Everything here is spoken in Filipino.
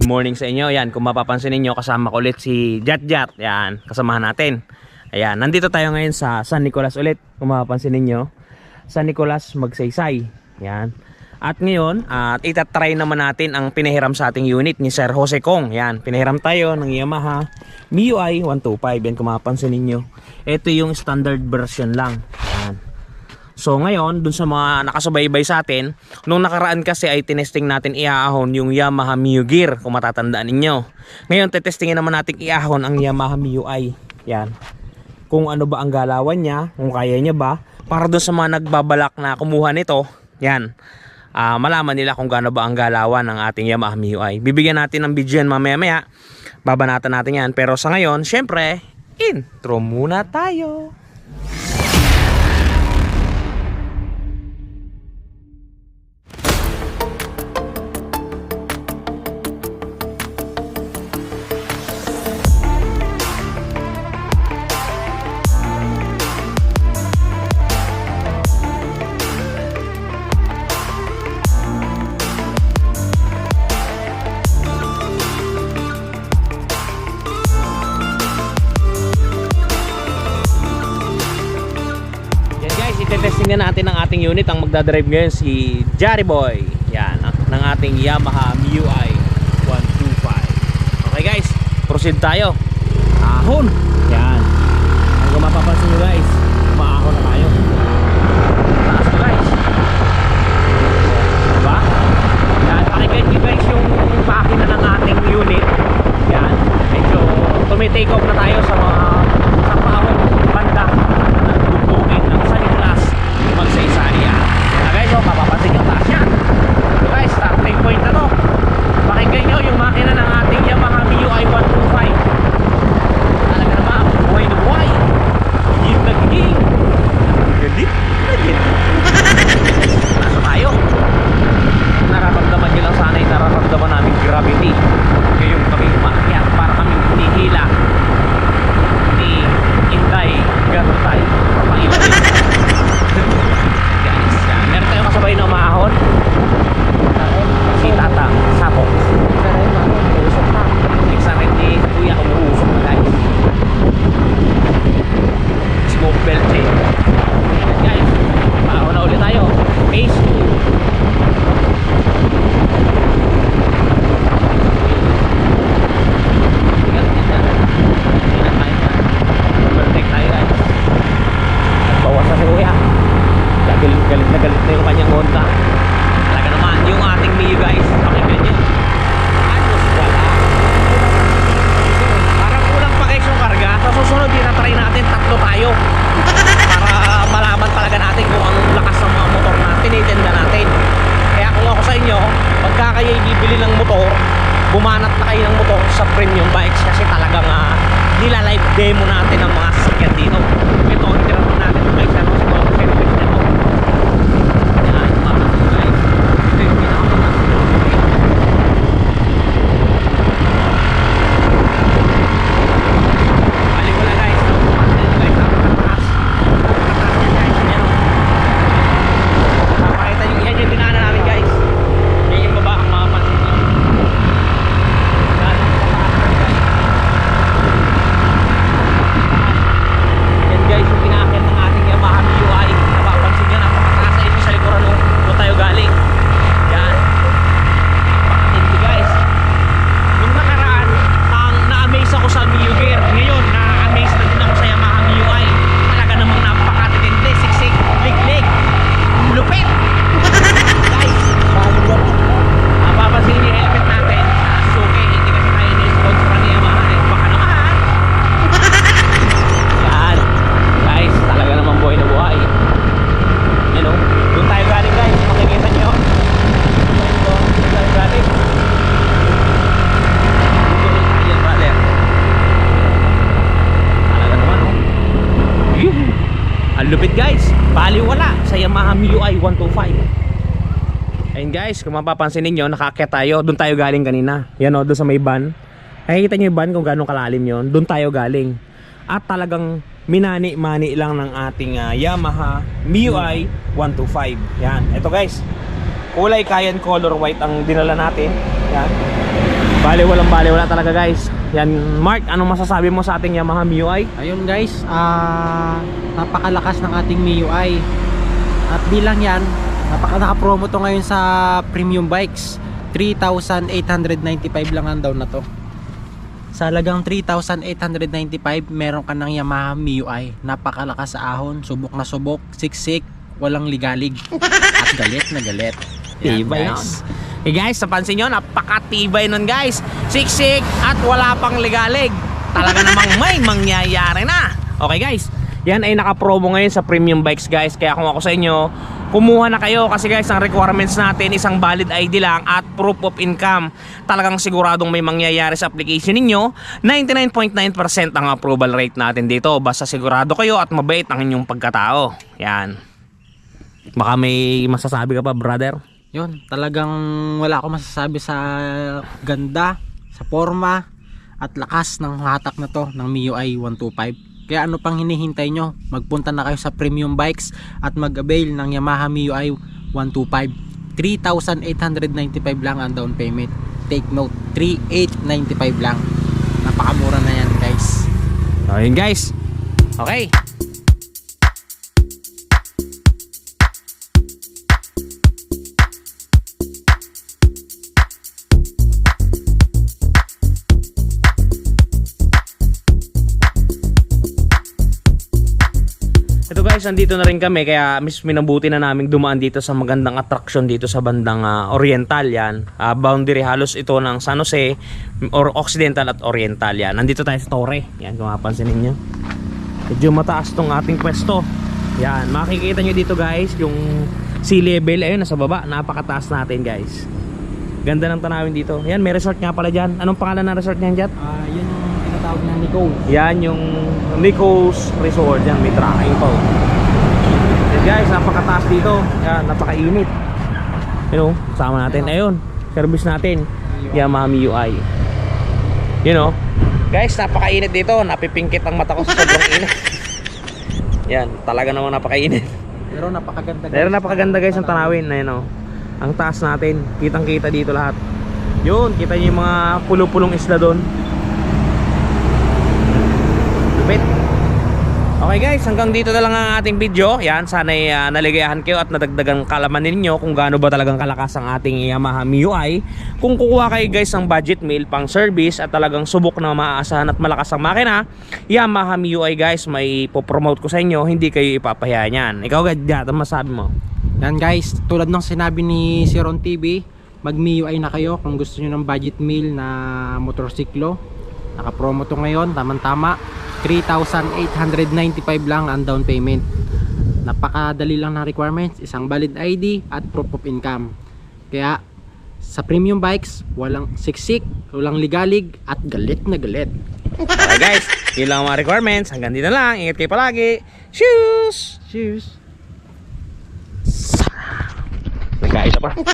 Good morning sa inyo. Yan, kung mapapansin niyo kasama ko ulit si Jat Jat. Yan, kasamahan natin. Ayan, nandito tayo ngayon sa San Nicolas ulit. Kung mapapansin niyo, San Nicolas Magsaysay. Yan. At ngayon, itatry naman natin ang pinahiram sa ating unit ni Sir Jose Kong. Yan, pinahiram tayo ng Yamaha MIUI 125. Yan, kung mapapansin niyo. Ito yung standard version lang. Yan. So ngayon, dun sa mga nakasubaybay sa atin, nung nakaraan kasi ay tinesting natin iahon yung Yamaha Mio Gear, kung matatandaan ninyo. Ngayon, tetestingin naman natin iahon ang Yamaha MIUI. Yan. Kung ano ba ang galawan niya, kung kaya niya ba, para dun sa mga nagbabalak na kumuha nito, yan, malaman nila kung gaano ba ang galawan ng ating Yamaha MIUI. Bibigyan natin ng video yan mamaya-maya, babanatan natin yan. Pero sa ngayon, syempre, intro muna tayo. Testing na natin ang ating unit. Ang magdadrive ngayon si Jari Boy. Yan, ng ating Yamaha MIUI 125. Okay guys, proceed tayo. Ahon. Yan. Kung mapapansin nyo guys, maahon na tayo. Taas na guys. Diba? Yan, pakinggan nyo guys yung makina ng ating unit. Yan, medyo tumitake off na tayo sa mga sa pawang banda ng dugbugin ng San Nicolas Magsaysay. Guys, mapapansin nyo taas yan. So guys, starting point na to. Pakinggan nyo yung makina ng ating Yamaha MIUI 125. Talaga naman, buhay na buhay. Higit na higit. Galit na higit. Nasa tayo. Nararamdaman nyo lang sana yung nararamdaman namin gravity. Ngayong kami umakyat para kami hinihila ni Inday Garutay. Papailalim. Guys, yan. Meron tayong kasabay na umahon. Si Tata Sapok. Next na rin ni Kuya umuusok na guys. Smoke belt eh. Yan guys, umahon na ulit tayo. Phase 2. Galit na yung kanyang Honda. Talaga naman yung ating Mio guys. Pakinggan nyo. Ayos wala. Parang kulang pa guys yung karga. Sa susunod tinatry natin, tatlo tayo. Para malaman talaga natin kung anong lakas ng mga motor na tinitinda natin. Kaya kung ako sa inyo, pagka kayo bibili ng motor, bumanat na kayo ng motor sa premium bikes. Kasi talagang nilalive demo natin ang mga sasakyan dito. Ito, tinatry natin ang bikes na sa mga service na ito. Lupit guys, baliwala sa Yamaha MIUI 125. Ayun guys, kung mapapansin ninyo, nakaakyat tayo. Doon tayo galing kanina. Yan o, doon sa may van. Nakikita nyo yung van kung gano'ng kalalim yon. Doon tayo galing. At talagang minani-mani lang ng ating Yamaha MIUI 125. Yan, ito guys, kulay Cayenne color white ang dinala natin. Yan. Baliwala talaga guys. Yan, Mark, anong masasabi mo sa ating Yamaha MIUI? Ayun guys, napakalakas ng ating MIUI. At bilang yan, naka-promo to ngayon sa premium bikes. 3,895 lang ang down na to. Sa halagang 3,895, meron ka ng Yamaha MIUI. Napakalakas sa ahon, subok na subok, siksik, walang ligalig. At galit na galit. Yan, Tibay guys. Eh guys, napansin nyo, napakatibay nun guys. Siksik at wala pang ligalig. Talaga namang may mangyayari na. Okay guys, yan ay naka-promo ngayon sa premium bikes guys. Kaya kung ako sa inyo, kumuha na kayo. Kasi guys, ang requirements natin, isang valid ID lang at proof of income. Talagang siguradong may mangyayari sa application ninyo. 99.9% ang approval rate natin dito. Basta sigurado kayo at mabait ang inyong pagkatao. Yan. Baka may masasabi ka pa, brother? Yun, talagang wala akong masasabi sa ganda, sa forma at lakas ng hatak na to ng MIUI 125. Kaya ano pang hinihintay nyo? Magpunta na kayo sa premium bikes at mag-avail ng Yamaha MIUI 125. 3,895 lang ang down payment. Take note, 3,895 lang. Napakamura na yan guys. So yun guys. Okay. Ito guys, andito na rin kami kaya minabuti na naming dumaan dito sa magandang attraction dito sa bandang Oriental yan. Boundary halos ito ng San Jose or Occidental at Oriental yan. Nandito tayo sa Torre. Yan kung mapansin niyo. Medyo mataas tong ating pwesto. Yan, makikita nyo dito guys yung sea level ayun nasa baba. Napakataas natin guys. Ganda ng tanawin dito. Yan, may resort nga pala dyan. Anong pangalan ng resort niyan, Jat? Yun yung tinatawag na Nico. Yan yung Nico's Resort. Yan, may tracking pa. Yan guys, napakataas dito. Yan, napakainit. You know, kasama natin. Ayun, service natin. Yamaha MIUI. You know, guys, napakainit dito. Napipingkit ang mata ko sa sobrang init. Yan, talaga namang napakainit. Pero napakaganda guys. Pero napakaganda guys ang tanawin. Ayun, oh. Ang taas natin. Kitang kita dito lahat. Yun, kita nyo yung mga pulo-pulong isla doon. Lupit. Okay guys, hanggang dito na lang ang ating video. Yan, sana'y naligayahan kayo at nadagdagan kalaman ninyo kung gaano ba talagang kalakas ang ating Yamaha MIUI. Kung kukuha kayo guys ng budget meal pang service at talagang subok na maaasahan at malakas ang makina, Yamaha MIUI guys, may popromote ko sa inyo, hindi kayo ipapahiya niyan. Ikaw guys, ano masabi mo? Yan guys, tulad ng sinabi ni Siron TV, mag MIUI na kayo kung gusto nyo ng budget meal na motorsiklo. Naka-promo to ngayon, tamang-tama. 3,895 lang ang down payment. Napakadali lang ng requirements, isang valid ID at proof of income. Kaya sa premium bikes, walang siksik, walang ligalig at galit na galit. Okay guys, yun lang ang mga requirements. Hanggang dito lang, ingat kayo palagi. Cheers! Cheers! Nagkaisa pa.